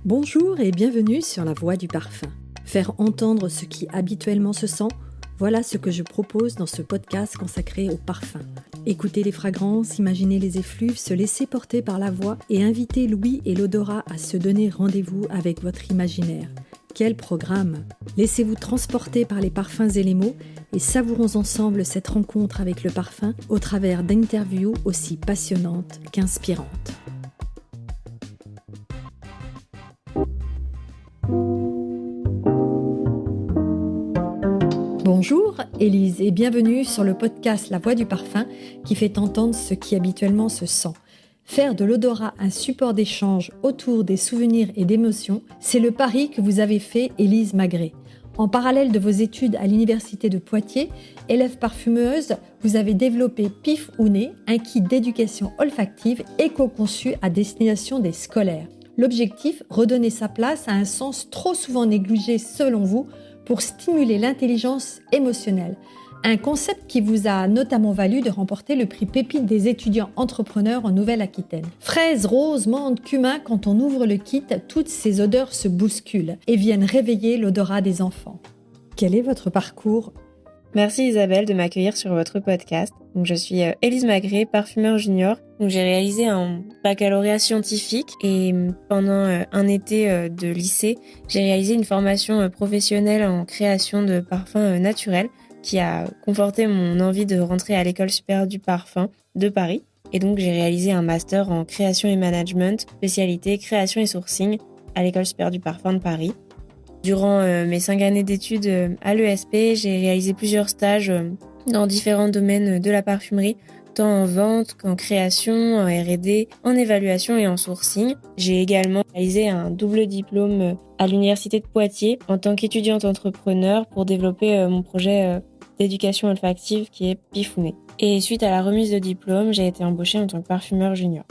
Bonjour et bienvenue sur La Voix du Parfum. Faire entendre ce qui habituellement se sent, voilà ce que je propose dans ce podcast consacré au parfum. Écouter les fragrances, imaginer les effluves, se laisser porter par la voix et inviter l'ouïe et l'odorat à se donner rendez-vous avec votre imaginaire. Quel programme! Laissez-vous transporter par les parfums et les mots et savourons ensemble cette rencontre avec le parfum au travers d'interviews aussi passionnantes qu'inspirantes. Bonjour Élise et bienvenue sur le podcast La Voix du Parfum qui fait entendre ce qui habituellement se sent. Faire de l'odorat un support d'échange autour des souvenirs et d'émotions, c'est le pari que vous avez fait Élise Magré. En parallèle de vos études à l'université de Poitiers, élève parfumeuse, vous avez développé Pif ou Nez, un kit d'éducation olfactive éco-conçu à destination des scolaires. L'objectif, redonner sa place à un sens trop souvent négligé selon vous, pour stimuler l'intelligence émotionnelle. Un concept qui vous a notamment valu de remporter le prix Pépite des étudiants entrepreneurs en Nouvelle-Aquitaine. Fraises, roses, menthe, cumin, quand on ouvre le kit, toutes ces odeurs se bousculent et viennent réveiller l'odorat des enfants. Quel est votre parcours ? Merci Isabelle de m'accueillir sur votre podcast. Donc, je suis Élise Magré, parfumeur junior. Donc, j'ai réalisé un baccalauréat scientifique et pendant un été de lycée, j'ai réalisé une formation professionnelle en création de parfums naturels qui a conforté mon envie de rentrer à l'École supérieure du parfum de Paris. Et donc, j'ai réalisé un master en création et management, spécialité création et sourcing à l'École supérieure du parfum de Paris. Durant mes 5 années d'études à l'ESP, j'ai réalisé plusieurs stages dans différents domaines de la parfumerie, tant en vente qu'en création, en R&D, en évaluation et en sourcing. J'ai également réalisé un double diplôme à l'université de Poitiers en tant qu'étudiante entrepreneur pour développer mon projet d'éducation olfactive qui est Pif ou Nez. Et suite à la remise de diplôme, j'ai été embauchée en tant que parfumeur junior.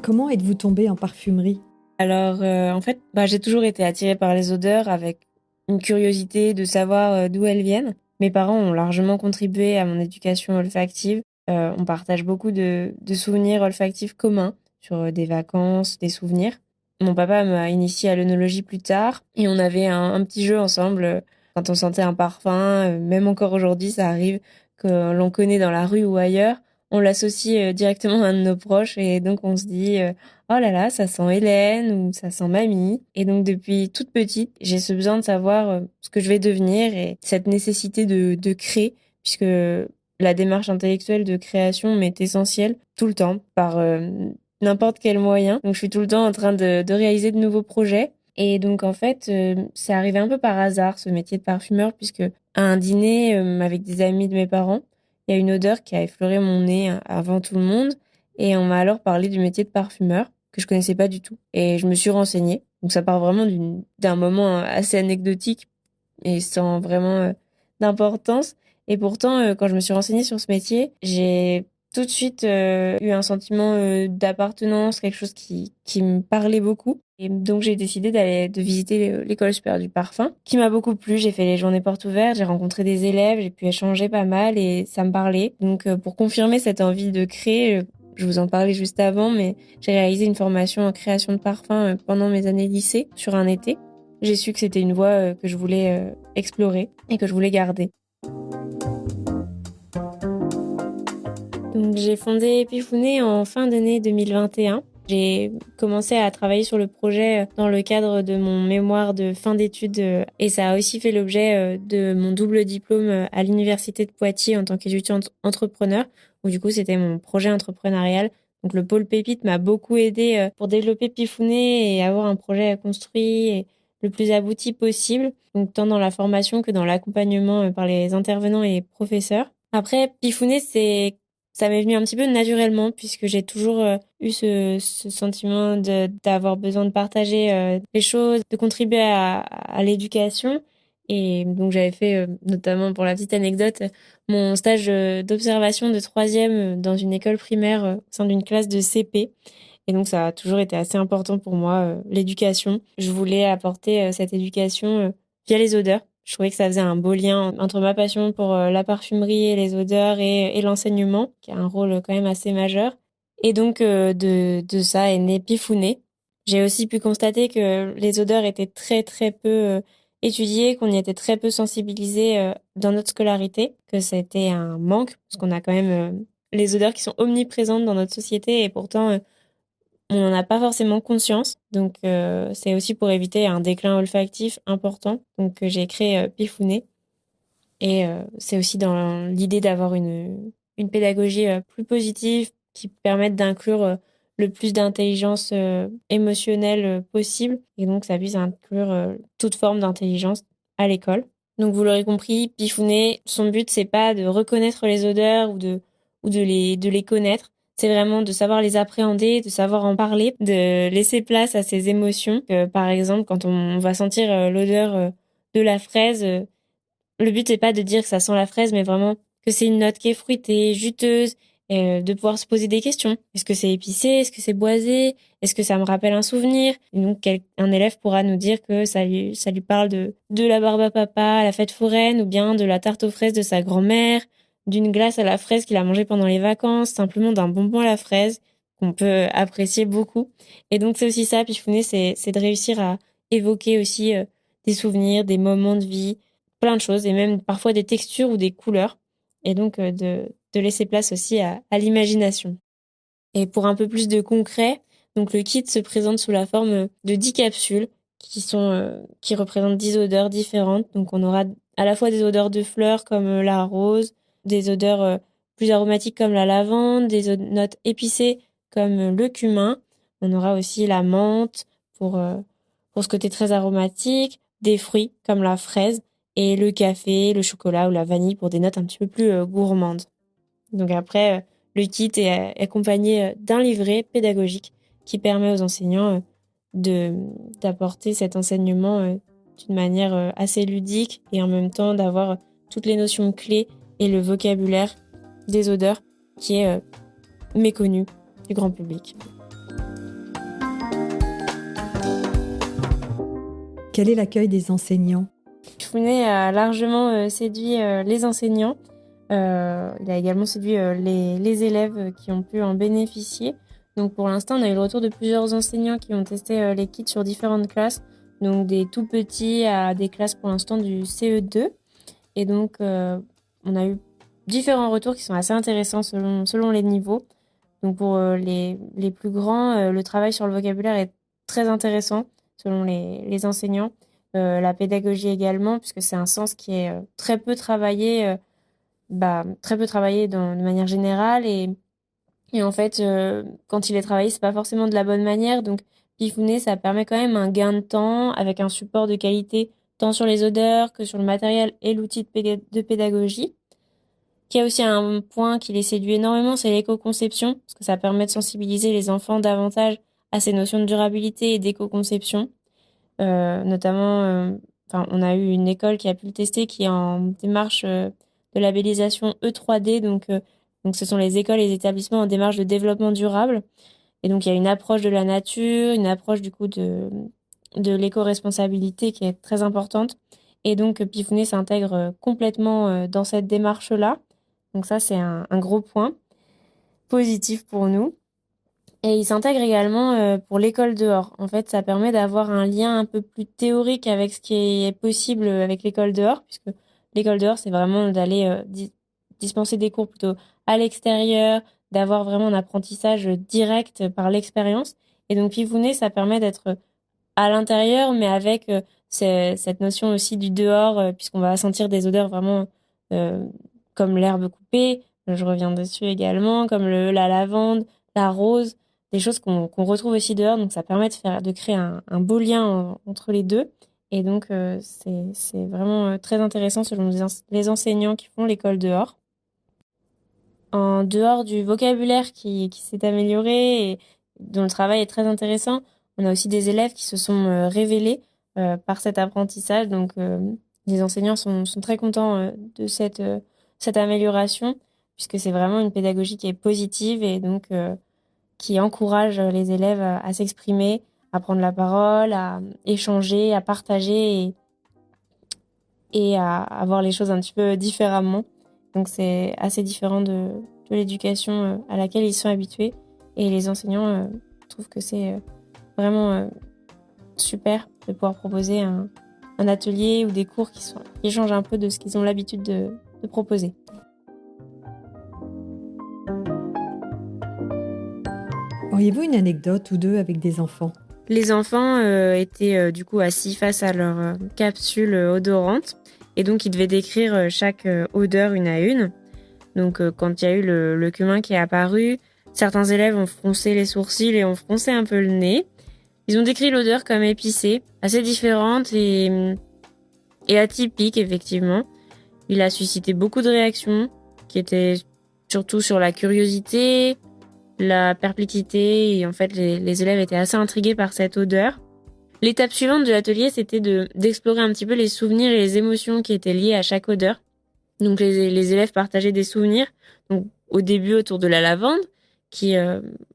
Comment êtes-vous tombée en parfumerie ? Alors, en fait, j'ai toujours été attirée par les odeurs avec une curiosité de savoir d'où elles viennent. Mes parents ont largement contribué à mon éducation olfactive. On partage beaucoup de souvenirs olfactifs communs sur des vacances, des souvenirs. Mon papa m'a initiée à l'œnologie plus tard et on avait un petit jeu ensemble quand on sentait un parfum. Même encore aujourd'hui, ça arrive que l'on connaît dans la rue ou ailleurs. On l'associe directement à un de nos proches et donc on se dit oh là là, ça sent Hélène ou ça sent mamie. Et donc depuis toute petite, j'ai ce besoin de savoir ce que je vais devenir et cette nécessité de créer, puisque la démarche intellectuelle de création m'est essentielle tout le temps par n'importe quel moyen. Donc je suis tout le temps en train de réaliser de nouveaux projets. Et donc en fait, c'est arrivé un peu par hasard ce métier de parfumeur, puisque à un dîner avec des amis de mes parents, il y a une odeur qui a effleuré mon nez avant tout le monde. Et on m'a alors parlé du métier de parfumeur que je connaissais pas du tout. Et je me suis renseignée. Donc ça part vraiment d'un moment assez anecdotique et sans vraiment d'importance. Et pourtant, quand je me suis renseignée sur ce métier, j'ai tout de suite eu un sentiment d'appartenance, quelque chose qui me parlait beaucoup. Et donc j'ai décidé de visiter l'école supérieure du parfum, qui m'a beaucoup plu. J'ai fait les journées portes ouvertes, j'ai rencontré des élèves, j'ai pu échanger pas mal et ça me parlait. Donc pour confirmer cette envie de créer, je vous en parlais juste avant, mais j'ai réalisé une formation en création de parfum pendant mes années lycée sur un été. J'ai su que c'était une voie que je voulais explorer et que je voulais garder. Donc, j'ai fondé Pif ou Nez en fin d'année 2021. J'ai commencé à travailler sur le projet dans le cadre de mon mémoire de fin d'études et ça a aussi fait l'objet de mon double diplôme à l'université de Poitiers en tant qu'étudiante entrepreneur, où du coup c'était mon projet entrepreneurial. Donc le pôle Pépite m'a beaucoup aidé pour développer Pif ou Nez et avoir un projet construit et le plus abouti possible, donc tant dans la formation que dans l'accompagnement par les intervenants et professeurs. Après, Pif ou Nez, ça m'est venu un petit peu naturellement puisque j'ai toujours eu ce sentiment d'avoir besoin de partager les choses, de contribuer à l'éducation. Et donc j'avais fait, notamment pour la petite anecdote, mon stage d'observation de 3e dans une école primaire au sein d'une classe de CP. Et donc ça a toujours été assez important pour moi, l'éducation. Je voulais apporter cette éducation via les odeurs. Je trouvais que ça faisait un beau lien entre ma passion pour la parfumerie et les odeurs et l'enseignement, qui a un rôle quand même assez majeur. Et donc, de ça est né Pifounet. J'ai aussi pu constater que les odeurs étaient très très peu étudiées, qu'on y était très peu sensibilisé dans notre scolarité, que c'était un manque, parce qu'on a quand même les odeurs qui sont omniprésentes dans notre société et pourtant on n'en a pas forcément conscience. Donc c'est aussi pour éviter un déclin olfactif important. Donc j'ai créé Pifounet. Et c'est aussi dans l'idée d'avoir une pédagogie plus positive qui permette d'inclure le plus d'intelligence émotionnelle possible. Et donc, ça vise à inclure toute forme d'intelligence à l'école. Donc, vous l'aurez compris, Pifounet, son but, c'est pas de reconnaître les odeurs ou de les connaître. C'est vraiment de savoir les appréhender, de savoir en parler, de laisser place à ses émotions. Par exemple, quand on va sentir l'odeur de la fraise, le but c'est pas de dire que ça sent la fraise, mais vraiment que c'est une note qui est fruitée, juteuse, de pouvoir se poser des questions. Est-ce que c'est épicé? Est-ce que c'est boisé? Est-ce que ça me rappelle un souvenir? Et donc, un élève pourra nous dire que ça lui parle de la barbe à papa à la fête foraine, ou bien de la tarte aux fraises de sa grand-mère, d'une glace à la fraise qu'il a mangée pendant les vacances, simplement d'un bonbon à la fraise, qu'on peut apprécier beaucoup. Et donc, c'est aussi ça, Pifounet, c'est de réussir à évoquer aussi des souvenirs, des moments de vie, plein de choses, et même parfois des textures ou des couleurs, et donc de laisser place aussi à l'imagination. Et pour un peu plus de concret, donc le kit se présente sous la forme de 10 capsules qui représentent 10 odeurs différentes. Donc on aura à la fois des odeurs de fleurs comme la rose, des odeurs plus aromatiques comme la lavande, notes épicées comme le cumin. On aura aussi la menthe pour ce côté très aromatique, des fruits comme la fraise et le café, le chocolat ou la vanille pour des notes un petit peu plus gourmandes. Donc après, le kit est accompagné d'un livret pédagogique qui permet aux enseignants de d'apporter cet enseignement d'une manière assez ludique et en même temps d'avoir toutes les notions clés et le vocabulaire des odeurs qui est méconnu du grand public. Quel est l'accueil des enseignants? Pifounet a largement séduit les enseignants. Il a également séduit les élèves qui ont pu en bénéficier. Donc pour l'instant, on a eu le retour de plusieurs enseignants qui ont testé les kits sur différentes classes, donc des tout petits à des classes pour l'instant du CE2. Et donc on a eu différents retours qui sont assez intéressants selon les niveaux. Donc pour les plus grands, le travail sur le vocabulaire est très intéressant selon les enseignants. La pédagogie également, puisque c'est un sens qui est très peu travaillé de manière générale. Et en fait, quand il est travaillé, c'est pas forcément de la bonne manière. Donc Pifounet, ça permet quand même un gain de temps avec un support de qualité tant sur les odeurs que sur le matériel et l'outil de pédagogie. Qui a aussi un point qui les séduit énormément, c'est l'éco-conception, parce que ça permet de sensibiliser les enfants davantage à ces notions de durabilité et d'éco-conception. Notamment, on a eu une école qui a pu le tester, qui est en démarche de labellisation E3D, donc ce sont les écoles et les établissements en démarche de développement durable. Et donc il y a une approche de la nature, une approche du coup de l'éco-responsabilité qui est très importante. Et donc Pifounet s'intègre complètement dans cette démarche-là. Donc ça, c'est un gros point positif pour nous. Et il s'intègre également pour l'école dehors. En fait, ça permet d'avoir un lien un peu plus théorique avec ce qui est possible avec l'école dehors, puisque l'école dehors, c'est vraiment d'aller dispenser des cours plutôt à l'extérieur, d'avoir vraiment un apprentissage direct par l'expérience. Et donc, Pifounet, ça permet d'être à l'intérieur, mais avec cette notion aussi du dehors, puisqu'on va sentir des odeurs vraiment euh, comme l'herbe coupée, je reviens dessus également, comme la lavande, la rose, des choses qu'on retrouve aussi dehors. Donc ça permet de créer un beau lien entre les deux. Et donc c'est vraiment très intéressant selon les enseignants qui font l'école dehors. En dehors du vocabulaire qui s'est amélioré et dont le travail est très intéressant, on a aussi des élèves qui se sont révélés par cet apprentissage. Donc, les enseignants sont très contents de cette amélioration, puisque c'est vraiment une pédagogie qui est positive et donc qui encourage les élèves à s'exprimer, à prendre la parole, à échanger, à partager et à voir les choses un petit peu différemment. Donc c'est assez différent de l'éducation à laquelle ils sont habitués. Et les enseignants trouvent que c'est vraiment super de pouvoir proposer un atelier ou des cours qui changent un peu de ce qu'ils ont l'habitude de proposer. Auriez-vous une anecdote ou deux avec des enfants ? Les enfants étaient du coup assis face à leur capsule odorante et donc ils devaient décrire chaque odeur une à une. Donc quand il y a eu le cumin qui est apparu, certains élèves ont froncé les sourcils et ont froncé un peu le nez. Ils ont décrit l'odeur comme épicée, assez différente et atypique effectivement. Il a suscité beaucoup de réactions qui étaient surtout sur la curiosité, la perplexité et en fait les élèves étaient assez intrigués par cette odeur. L'étape suivante de l'atelier, c'était d'explorer un petit peu les souvenirs et les émotions qui étaient liées à chaque odeur. Donc les élèves partageaient des souvenirs, donc au début autour de la lavande, qui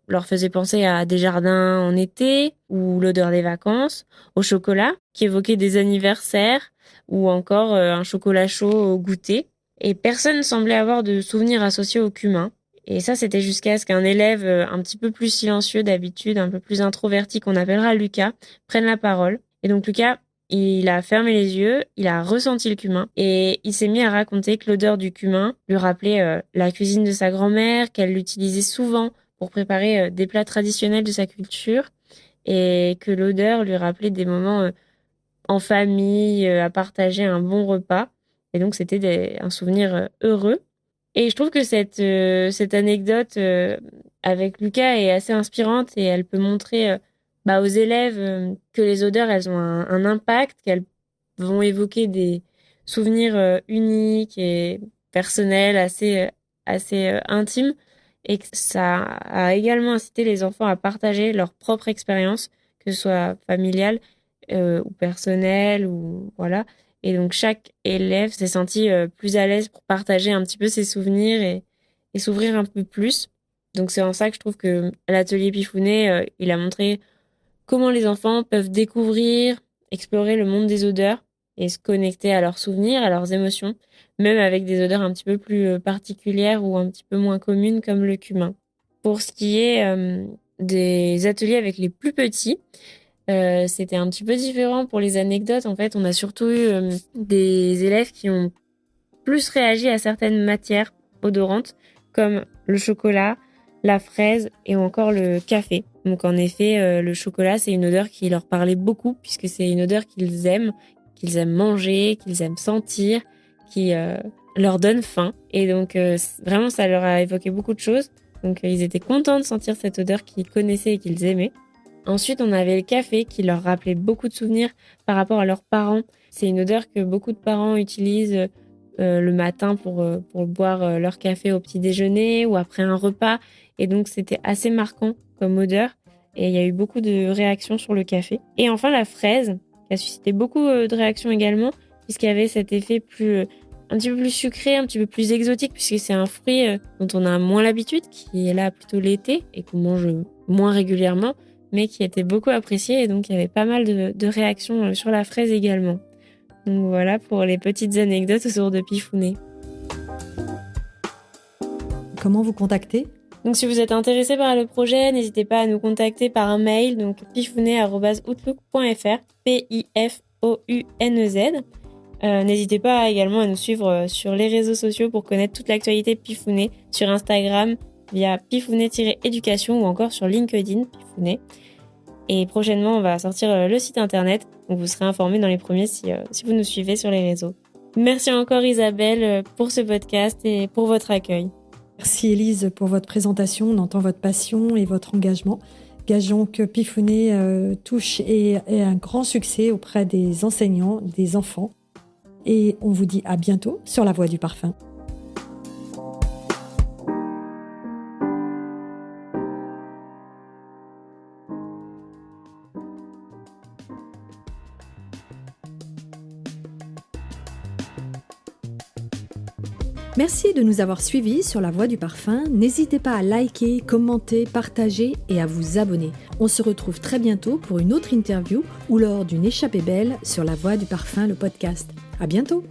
leur faisait penser à des jardins en été, ou l'odeur des vacances, au chocolat, qui évoquait des anniversaires, ou encore un chocolat chaud au goûter. Et personne ne semblait avoir de souvenirs associés au cumin. Et ça, c'était jusqu'à ce qu'un élève un petit peu plus silencieux d'habitude, un peu plus introverti, qu'on appellera Lucas, prenne la parole. Et donc Lucas, il a fermé les yeux, il a ressenti le cumin et il s'est mis à raconter que l'odeur du cumin lui rappelait la cuisine de sa grand-mère, qu'elle l'utilisait souvent pour préparer des plats traditionnels de sa culture et que l'odeur lui rappelait des moments en famille, à partager un bon repas. Et donc c'était un souvenir heureux. Et je trouve que cette anecdote avec Lucas est assez inspirante et elle peut montrer aux élèves que les odeurs, elles ont un impact, qu'elles vont évoquer des souvenirs uniques et personnels, assez intimes, et que ça a également incité les enfants à partager leur propre expérience, que ce soit familiale ou personnelle, ou voilà. Et donc, chaque élève s'est senti plus à l'aise pour partager un petit peu ses souvenirs et s'ouvrir un peu plus. Donc, c'est en ça que je trouve que l'atelier Pifounet, il a montré comment les enfants peuvent découvrir, explorer le monde des odeurs et se connecter à leurs souvenirs, à leurs émotions, même avec des odeurs un petit peu plus particulières ou un petit peu moins communes comme le cumin. Pour ce qui est des ateliers avec les plus petits, c'était un petit peu différent pour les anecdotes. En fait, on a surtout eu des élèves qui ont plus réagi à certaines matières odorantes, comme le chocolat, la fraise et encore le café. Donc en effet, le chocolat, c'est une odeur qui leur parlait beaucoup, puisque c'est une odeur qu'ils aiment manger, qu'ils aiment sentir, qui leur donne faim. Et donc vraiment, ça leur a évoqué beaucoup de choses. Donc ils étaient contents de sentir cette odeur qu'ils connaissaient et qu'ils aimaient. Ensuite, on avait le café qui leur rappelait beaucoup de souvenirs par rapport à leurs parents. C'est une odeur que beaucoup de parents utilisent le matin pour boire leur café au petit déjeuner ou après un repas. Et donc, c'était assez marquant comme odeur. Et il y a eu beaucoup de réactions sur le café. Et enfin, la fraise, qui a suscité beaucoup de réactions également, puisqu'il y avait cet effet un petit peu plus sucré, un petit peu plus exotique, puisque c'est un fruit dont on a moins l'habitude, qui est là plutôt l'été et qu'on mange moins régulièrement, mais qui était beaucoup apprécié. Et donc, il y avait pas mal de réactions sur la fraise également. Donc voilà pour les petites anecdotes autour de Pifounet. Comment vous contacter ? Donc si vous êtes intéressé par le projet, n'hésitez pas à nous contacter par un mail, donc pifounet@outlook.fr, PIFOUNEZ. N'hésitez pas également à nous suivre sur les réseaux sociaux pour connaître toute l'actualité Pifounet, sur Instagram via pifounet-éducation ou encore sur LinkedIn Pifounet. Et prochainement, on va sortir le site internet, donc vous serez informés dans les premiers si vous nous suivez sur les réseaux. Merci encore Isabelle pour ce podcast et pour votre accueil. Merci Élise pour votre présentation, on entend votre passion et votre engagement. Gageons que Pifounet touche et ait un grand succès auprès des enseignants, des enfants. Et on vous dit à bientôt sur La Voie du Parfum. Merci de nous avoir suivis sur La Voie du Parfum. N'hésitez pas à liker, commenter, partager et à vous abonner. On se retrouve très bientôt pour une autre interview ou lors d'une échappée belle sur La Voie du Parfum, le podcast. À bientôt!